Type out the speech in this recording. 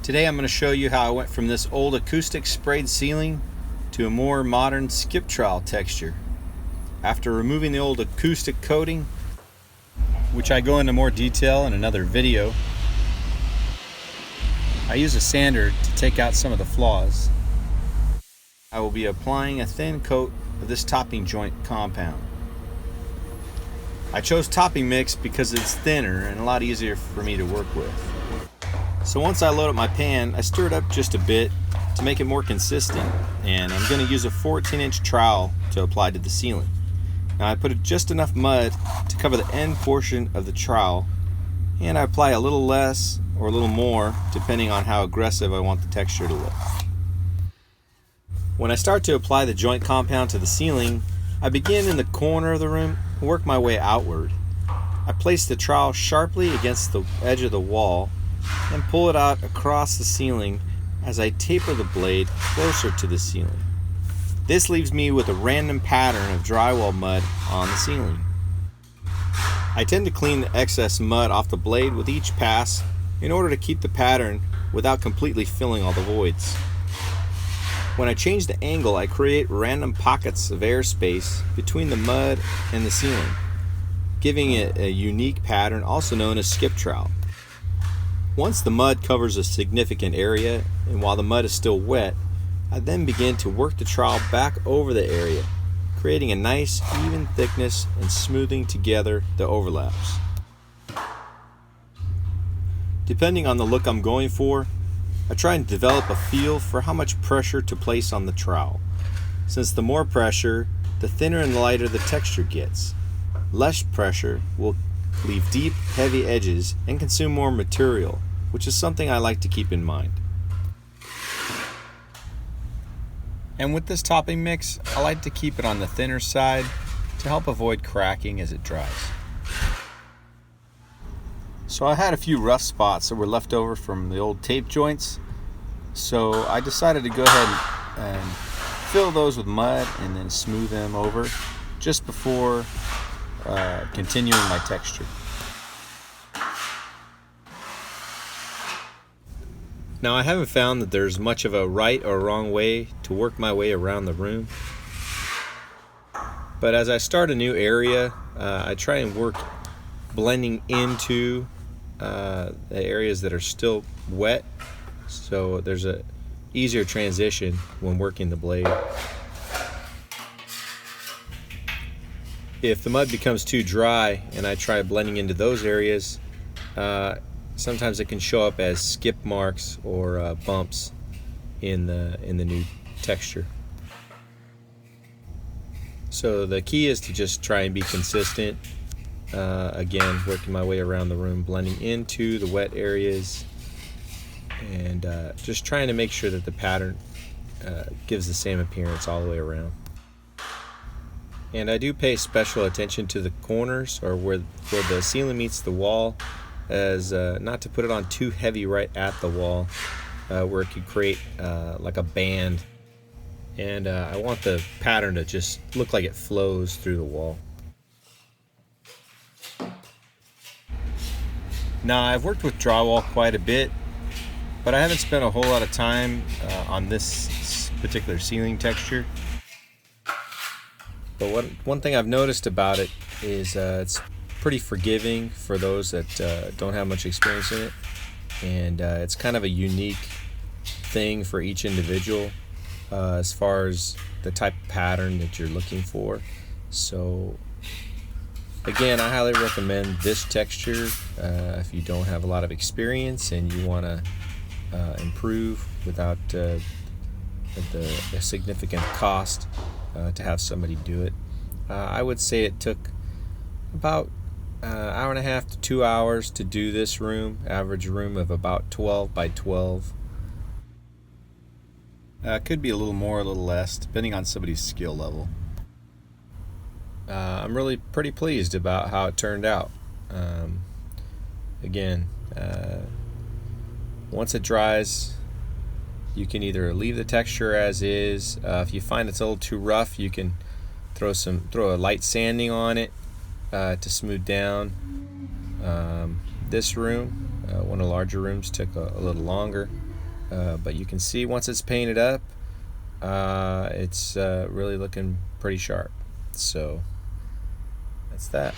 Today I'm going to show you how I went from this old acoustic sprayed ceiling to a more modern skip trowel texture. After removing the old acoustic coating, which I go into more detail in another video, I use a sander to take out some of the flaws. I will be applying a thin coat of this topping joint compound. I chose topping mix because it's thinner and a lot easier for me to work with. So once I load up my pan, I stir it up just a bit to make it more consistent, and I'm going to use a 14-inch trowel to apply to the ceiling. Now I put just enough mud to cover the end portion of the trowel, and I apply a little less or a little more depending on how aggressive I want the texture to look. When I start to apply the joint compound to the ceiling, I begin in the corner of the room and work my way outward. I place the trowel sharply against the edge of the wall and pull it out across the ceiling as I taper the blade closer to the ceiling. This leaves me with a random pattern of drywall mud on the ceiling. I tend to clean the excess mud off the blade with each pass in order to keep the pattern without completely filling all the voids. When I change the angle, I create random pockets of airspace between the mud and the ceiling, giving it a unique pattern also known as skip trowel. Once the mud covers a significant area, and while the mud is still wet, I then begin to work the trowel back over the area, creating a nice even thickness and smoothing together the overlaps. Depending on the look I'm going for, I try and develop a feel for how much pressure to place on the trowel. Since the more pressure, the thinner and lighter the texture gets. Less pressure will leave deep, heavy edges and consume more material, which is something I like to keep in mind. And with this topping mix, I like to keep it on the thinner side to help avoid cracking as it dries. So I had a few rough spots that were left over from the old tape joints, so I decided to go ahead and fill those with mud and then smooth them over just before continuing my texture. Now I haven't found that there's much of a right or wrong way to work my way around the room, but as I start a new area, I try and work blending into the areas that are still wet, so there's a easier transition when working the blade. If the mud becomes too dry and I try blending into those areas, sometimes it can show up as skip marks or bumps in the new texture. So the key is to just try and be consistent. Again, working my way around the room, blending into the wet areas, and just trying to make sure that the pattern gives the same appearance all the way around. And I do pay special attention to the corners, or where the ceiling meets the wall, as not to put it on too heavy right at the wall, where it could create like a band. And I want the pattern to just look like it flows through the wall. Now I've worked with drywall quite a bit, but I haven't spent a whole lot of time on this particular ceiling texture. But one thing I've noticed about it is it's pretty forgiving for those that don't have much experience in it, and it's kind of a unique thing for each individual as far as the type of pattern that you're looking for. So again, I highly recommend this texture if you don't have a lot of experience and you want to improve without the significant cost to have somebody do it. I would say it took about an hour and a half to 2 hours to do this room, average room of about 12 by 12. Could be a little more, a little less, depending on somebody's skill level. I'm really pretty pleased about how it turned out. Again, once it dries, you can either leave the texture as is. If you find it's a little too rough, you can throw a light sanding on it to smooth down. This room, one of the larger rooms, took a little longer. but you can see once it's painted up, it's really looking pretty sharp. So that's that.